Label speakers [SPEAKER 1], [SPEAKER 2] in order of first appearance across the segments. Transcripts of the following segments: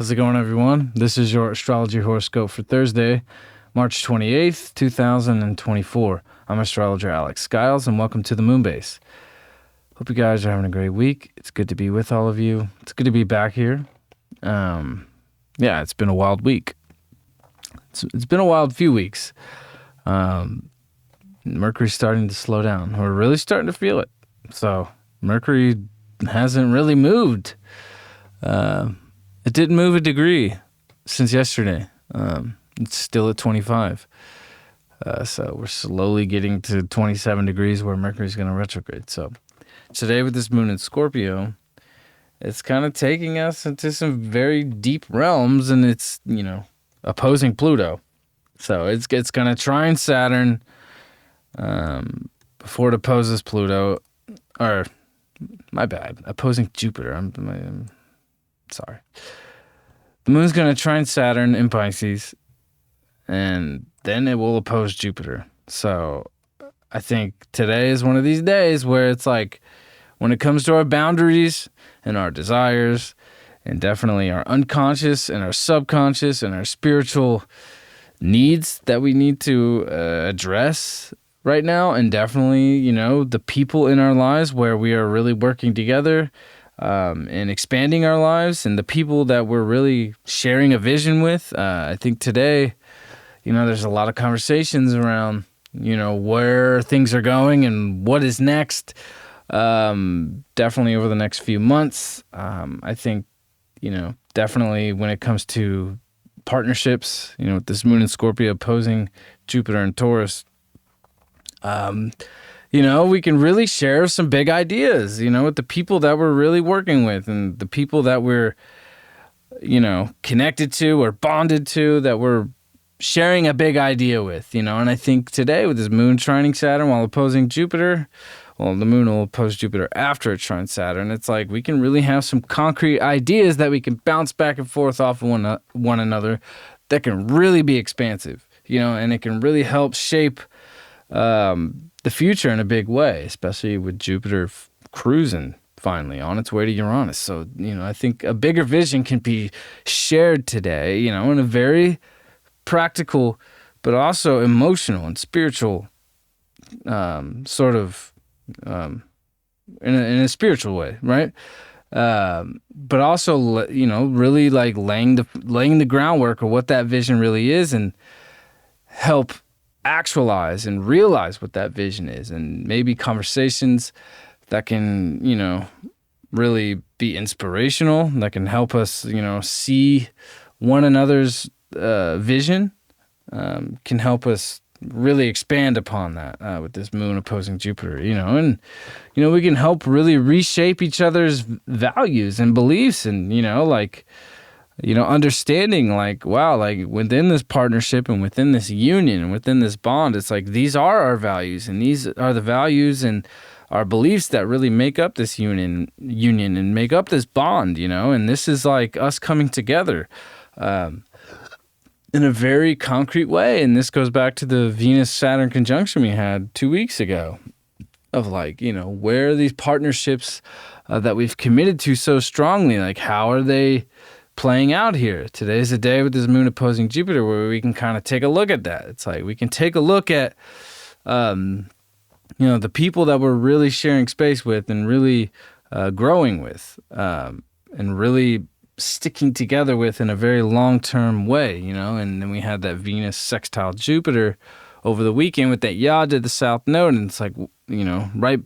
[SPEAKER 1] How's it going, everyone? This is your Astrology Horoscope for Thursday, March 28th, 2024. I'm astrologer Alex Skyles, and welcome to the Moonbase. Hope you guys are having a great week. It's good to be with all of you. It's good to be back here. It's been a wild week. It's been a wild few weeks. Mercury's starting to slow down. We're really starting to feel it. So Mercury hasn't really moved. It didn't move a degree since yesterday. It's still at 25. So we're slowly getting to 27 degrees where Mercury's going to retrograde. So today with this moon in Scorpio, it's kind of taking us into some very deep realms, and it's, opposing Pluto. So it's going to trine Saturn before it opposes Pluto. Or, my bad, opposing Jupiter. I'm sorry. The moon's going to trine Saturn in Pisces, and then it will oppose Jupiter. So I think today is one of these days where it's like, when it comes to our boundaries and our desires, and definitely our unconscious and our subconscious and our spiritual needs that we need to address right now, and definitely, the people in our lives where we are really working together and expanding our lives, and the people that we're really sharing a vision with. I think today, there's a lot of conversations around, where things are going and what is next. Definitely over the next few months. I think, definitely when it comes to partnerships, with this moon in Scorpio opposing Jupiter and Taurus, we can really share some big ideas, with the people that we're really working with, and the people that we're, connected to or bonded to, that we're sharing a big idea with, and I think today with this moon trining Saturn while opposing Jupiter, well, the moon will oppose Jupiter after it trines Saturn. It's like we can really have some concrete ideas that we can bounce back and forth off of one another that can really be expansive, and it can really help shape the future in a big way, especially with Jupiter cruising finally on its way to Uranus. So, I think a bigger vision can be shared today, in a very practical but also emotional and spiritual sort of in a spiritual way, right? But also, really like laying the groundwork of what that vision really is, and help actualize and realize what that vision is, and maybe conversations that can, really be inspirational, that can help us, see one another's vision, can help us really expand upon that with this moon opposing Jupiter, and, we can help really reshape each other's values and beliefs, and, understanding like, wow, like within this partnership and within this union and within this bond, it's like these are our values, and these are the values and our beliefs that really make up this union and make up this bond, and this is like us coming together in a very concrete way. And this goes back to the Venus-Saturn conjunction we had 2 weeks ago of like, where are these partnerships that we've committed to so strongly? Like, how are they playing out here? Today's the day with this moon opposing Jupiter where we can kind of take a look at that. It's like we can take a look at, the people that we're really sharing space with and really growing with, and really sticking together with in a very long-term way, and then we had that Venus sextile Jupiter over the weekend with that yaw to the south node, and it's like, right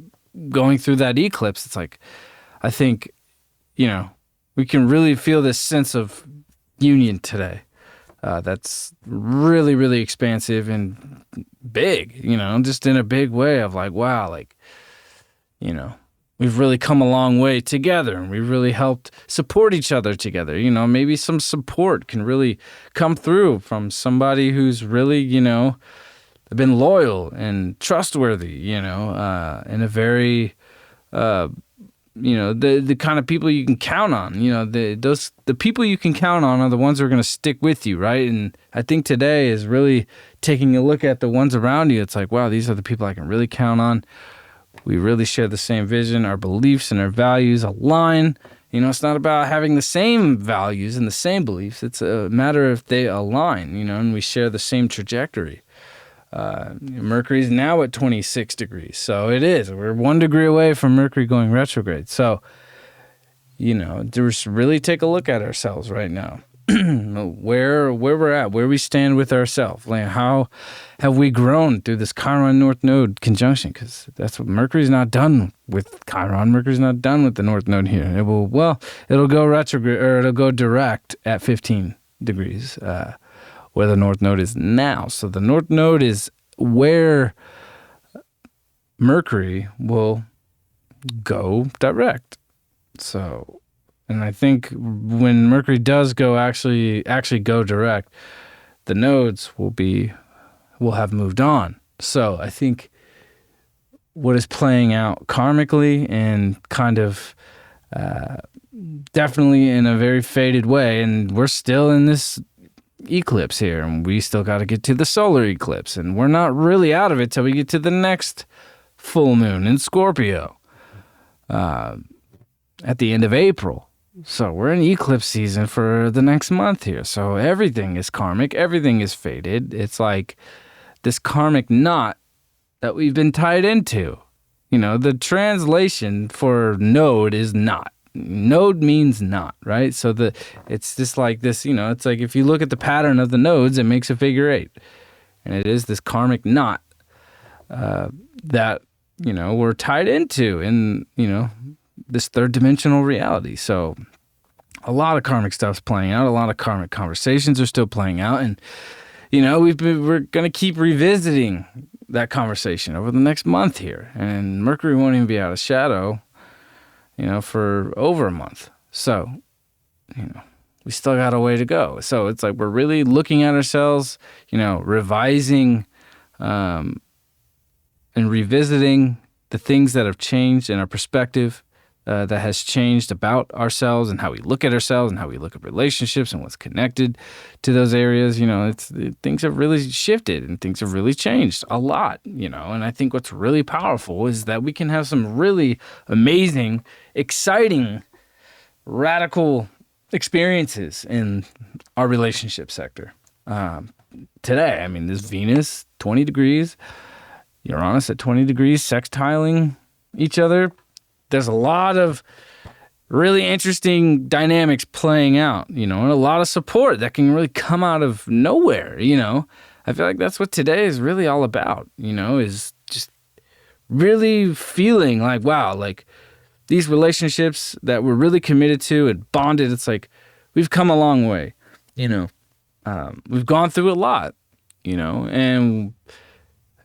[SPEAKER 1] going through that eclipse, it's like, I think, we can really feel this sense of union today. That's really, really expansive and big, just in a big way of like, wow, like, we've really come a long way together, and we really helped support each other together. Maybe some support can really come through from somebody who's really, been loyal and trustworthy, in a very, the kind of people you can count on. The people you can count on are the ones who are going to stick with you, right? And I think today is really taking a look at the ones around you. It's like, wow, these are the people I can really count on. We really share the same vision. Our beliefs and our values align. It's not about having the same values and the same beliefs. It's a matter if they align, and we share the same trajectory. Mercury's now at 26 degrees. So it is. We're 1 degree away from Mercury going retrograde. So, just really take a look at ourselves right now. Where we're at, where we stand with ourselves. Like, how have we grown through this Chiron North Node conjunction? Because that's what Mercury's not done with Chiron. Mercury's not done with the North Node here. It'll go retrograde, or it'll go direct at 15 degrees, where the North Node is now. So the North Node is where Mercury will go direct. So, and I think when Mercury does go actually go direct, the nodes will have moved on. So I think what is playing out karmically and kind of definitely in a very faded way, and we're still in this eclipse here, and we still got to get to the solar eclipse, and we're not really out of it till we get to the next full moon in Scorpio at the end of April. So we're in eclipse season for the next month here. So everything is karmic, everything is faded. It's like this karmic knot that we've been tied into. The translation for node is knot. Node means knot, right? So it's just like this, it's like if you look at the pattern of the nodes, it makes a figure 8. And it is this karmic knot that, we're tied into in, this third dimensional reality. So a lot of karmic stuff's playing out. A lot of karmic conversations are still playing out. And, we're going to keep revisiting that conversation over the next month here. And Mercury won't even be out of shadow, for over a month. So, we still got a way to go. So it's like we're really looking at ourselves, revising and revisiting the things that have changed in our perspective, that has changed about ourselves and how we look at ourselves and how we look at relationships and what's connected to those areas. Things have really shifted and things have really changed a lot, and I think what's really powerful is that we can have some really amazing, exciting, radical experiences in our relationship sector. Today, this Venus, 20 degrees, Uranus at 20 degrees, sextiling each other. There's a lot of really interesting dynamics playing out, and a lot of support that can really come out of nowhere, I feel like that's what today is really all about, is just really feeling like, wow, like these relationships that we're really committed to and bonded, it's like we've come a long way, we've gone through a lot, and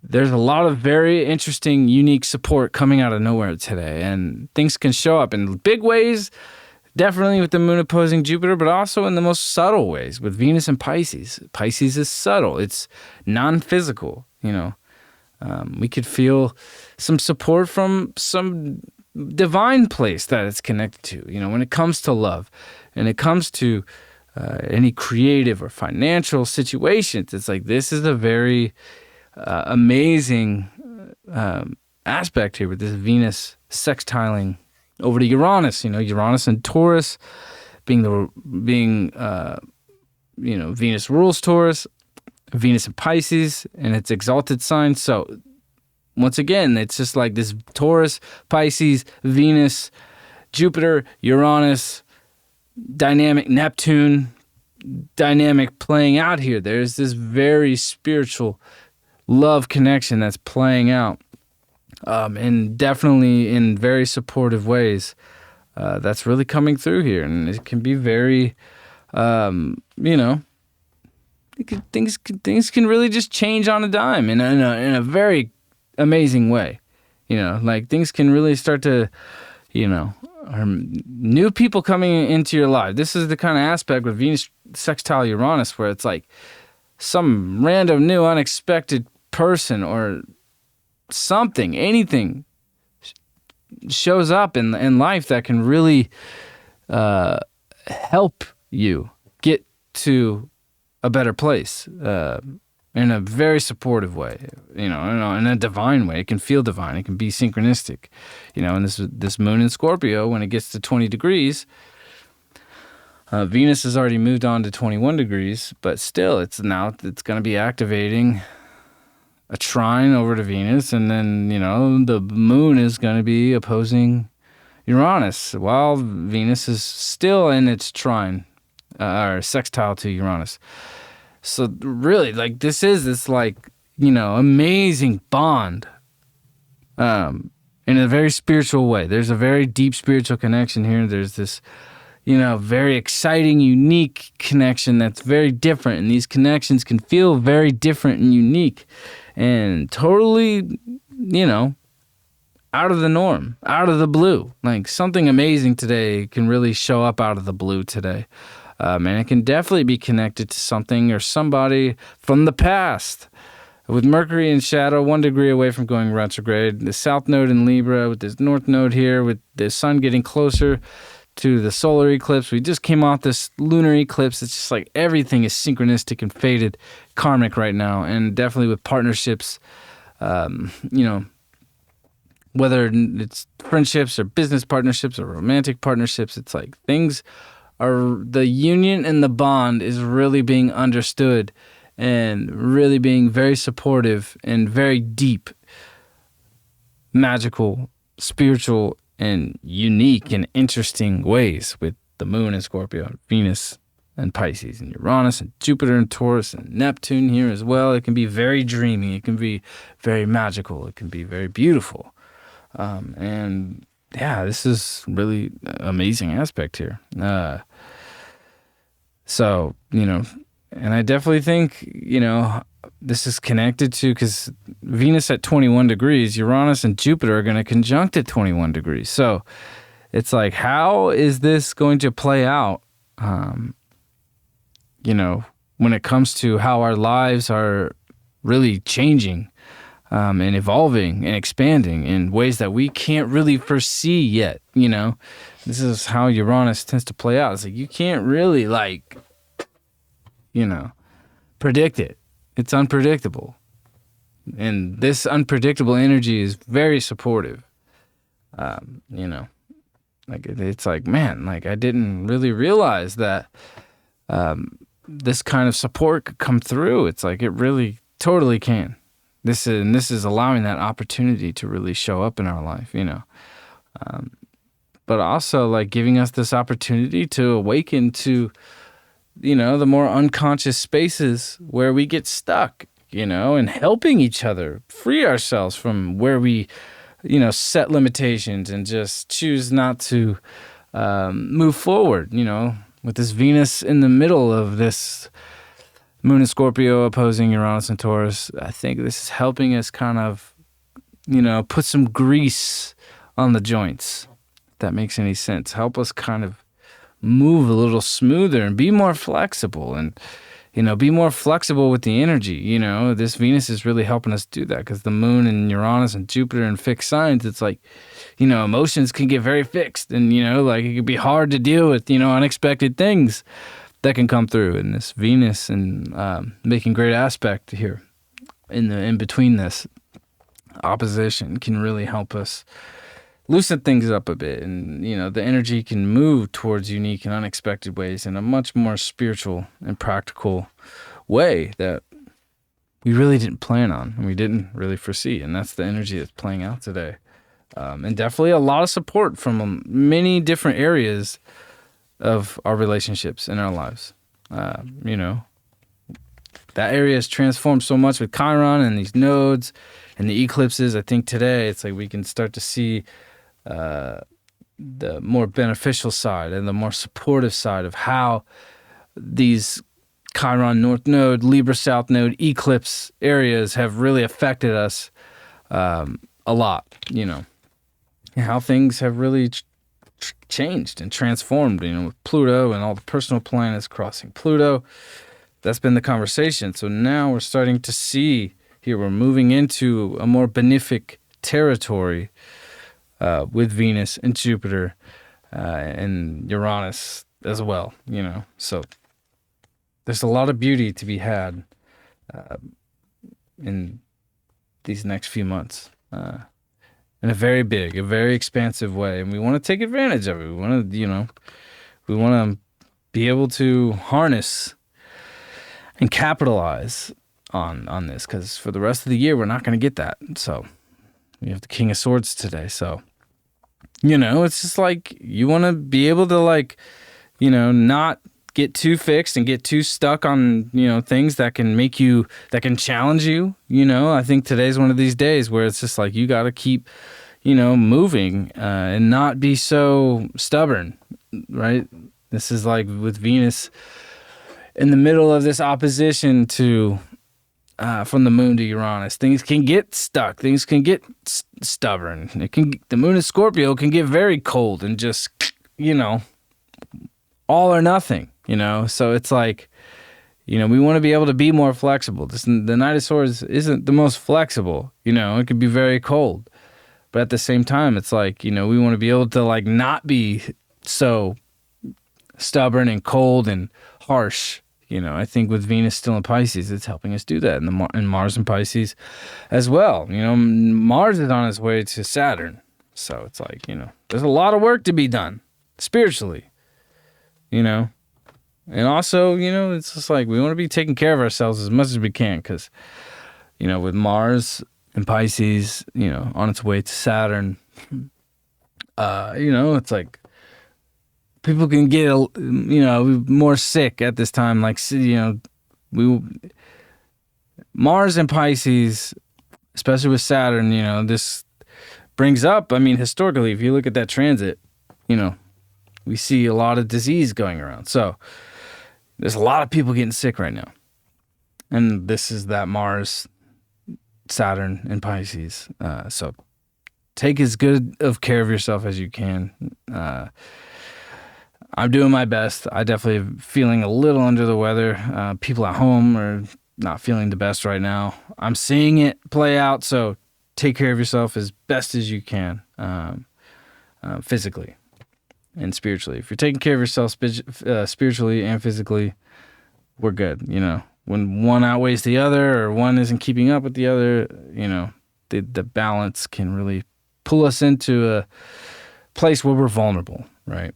[SPEAKER 1] there's a lot of very interesting, unique support coming out of nowhere today. And things can show up in big ways, definitely with the moon opposing Jupiter, but also in the most subtle ways with Venus and Pisces. Pisces is subtle. It's non-physical, we could feel some support from some divine place that it's connected to, when it comes to love and it comes to any creative or financial situations. It's like this is a very amazing aspect here with this Venus sextiling over to Uranus. Uranus and Taurus being Venus rules Taurus, Venus and Pisces, and its exalted sign. So once again, it's just like this Taurus, Pisces, Venus, Jupiter, Uranus, dynamic Neptune dynamic playing out here. There's this very spiritual love connection that's playing out, and definitely in very supportive ways. That's really coming through here, and it can be very, things can really just change on a dime in a very amazing way. Like things can really start to, new people coming into your life. This is the kind of aspect with Venus sextile Uranus where it's like some random new unexpected person or something, anything shows up in life that can really help you get to a better place. in a very supportive way, in a divine way. It can feel divine. It can be synchronistic, and this moon in Scorpio, when it gets to 20 degrees, Venus has already moved on to 21 degrees, but still it's going to be activating a trine over to Venus, and then, the moon is going to be opposing Uranus while Venus is still in its trine, or sextile to Uranus. So really, this is this amazing bond, in a very spiritual way. There's a very deep spiritual connection here. There's this, very exciting, unique connection that's very different. And these connections can feel very different and unique and totally, out of the norm, out of the blue. Something amazing today can really show up out of the blue today. And it can definitely be connected to something or somebody from the past. With Mercury in shadow, 1 degree away from going retrograde, the South Node in Libra, with this North Node here, with the Sun getting closer to the solar eclipse. We just came off this lunar eclipse. It's just everything is synchronistic and fated, karmic right now. And definitely with partnerships, whether it's friendships or business partnerships or romantic partnerships, it's things the union and the bond is really being understood and really being very supportive and very deep, magical, spiritual, and unique and interesting ways with the moon in Scorpio, Venus and Pisces, and Uranus and Jupiter and Taurus and Neptune here as well. It can be very dreamy. It can be very magical. It can be very beautiful. And yeah, this is really amazing aspect here. So, and I definitely think, this is connected to, because Venus at 21 degrees, Uranus and Jupiter are going to conjunct at 21 degrees. So it's how is this going to play out, when it comes to how our lives are really changing, and evolving and expanding in ways that we can't really foresee yet, This is how Uranus tends to play out. It's you can't really, predict it. It's unpredictable. And this unpredictable energy is very supportive. It's man, I didn't really realize that this kind of support could come through. It's it really totally can. This is allowing that opportunity to really show up in our life, but also giving us this opportunity to awaken to, the more unconscious spaces where we get stuck, and helping each other free ourselves from where we, set limitations and just choose not to move forward, with this Venus in the middle of this Moon in Scorpio opposing Uranus and Taurus. I think this is helping us kind of, put some grease on the joints, if that makes any sense. Help us kind of move a little smoother and be more flexible and, be more flexible with the energy. This Venus is really helping us do that, because the Moon and Uranus and Jupiter in fixed signs, it's emotions can get very fixed and, it can be hard to deal with, unexpected things that can come through. And this Venus and making great aspect here in between this opposition can really help us loosen things up a bit, and the energy can move towards unique and unexpected ways in a much more spiritual and practical way that we really didn't plan on and we didn't really foresee. And that's the energy that's playing out today, and definitely a lot of support from many different areas of our relationships in our lives. That area has transformed so much with Chiron and these nodes and the eclipses. I think today it's we can start to see the more beneficial side and the more supportive side of how these Chiron North Node, Libra South Node, eclipse areas have really affected us a lot, and how things have really changed and transformed, with Pluto and all the personal planets crossing Pluto. That's been the conversation. So now we're starting to see here, we're moving into a more benefic territory with Venus and Jupiter and Uranus as well, So there's a lot of beauty to be had in these next few months. In a very big, a very expansive way. And we want to take advantage of it. We want to, we want to be able to harness and capitalize on this, because for the rest of the year, we're not going to get that. So we have the King of Swords today. So, it's just like you want to be able to not get too fixed and get too stuck on, things that can that can challenge you. I think today's one of these days where it's just like you got to keep, moving and not be so stubborn, right? This is like with Venus in the middle of this opposition to from the moon to Uranus. Things can get stuck. Things can get stubborn. The moon in Scorpio can get very cold and just, all or nothing, So it's like, we want to be able to be more flexible. The Knight of Swords isn't the most flexible, it can be very cold. But at the same time, it's like, we want to be able to not be so stubborn and cold and harsh. I think with Venus still in Pisces, it's helping us do that. And Mars in Pisces as well. Mars is on its way to Saturn. So it's like, there's a lot of work to be done spiritually, And also, it's just like we want to be taking care of ourselves as much as we can because, with Mars in Pisces, on its way to Saturn, it's like people can get, more sick at this time. Mars and Pisces, especially with Saturn, this brings up, historically, if you look at that transit, we see a lot of disease going around. So there's a lot of people getting sick right now. And this is that Mars, Saturn, and Pisces. So take as good of care of yourself as you can. I'm doing my best. I definitely am feeling a little under the weather. People at home are not feeling the best right now. I'm seeing it play out, so take care of yourself as best as you can, physically and spiritually. If you're taking care of yourself spiritually and physically, we're good. When one outweighs the other or one isn't keeping up with the other, the balance can really pull us into a place where we're vulnerable, right?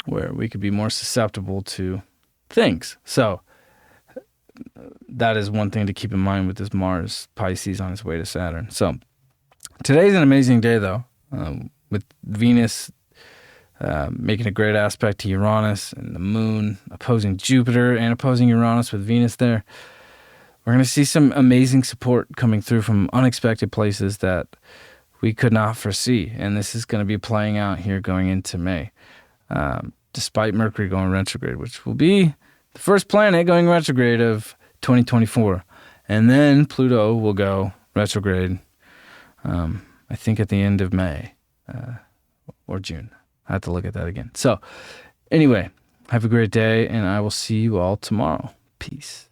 [SPEAKER 1] Where we could be more susceptible to things. So that is one thing to keep in mind with this Mars Pisces on its way to Saturn. So today's an amazing day, though, with Venus making a great aspect to Uranus and the moon opposing Jupiter and opposing Uranus with Venus there. We're going to see some amazing support coming through from unexpected places that we could not foresee. And this is going to be playing out here going into May. Despite Mercury going retrograde, which will be the first planet going retrograde of 2024. And then Pluto will go retrograde, I think at the end of May or June. I have to look at that again. So anyway, have a great day, and I will see you all tomorrow. Peace.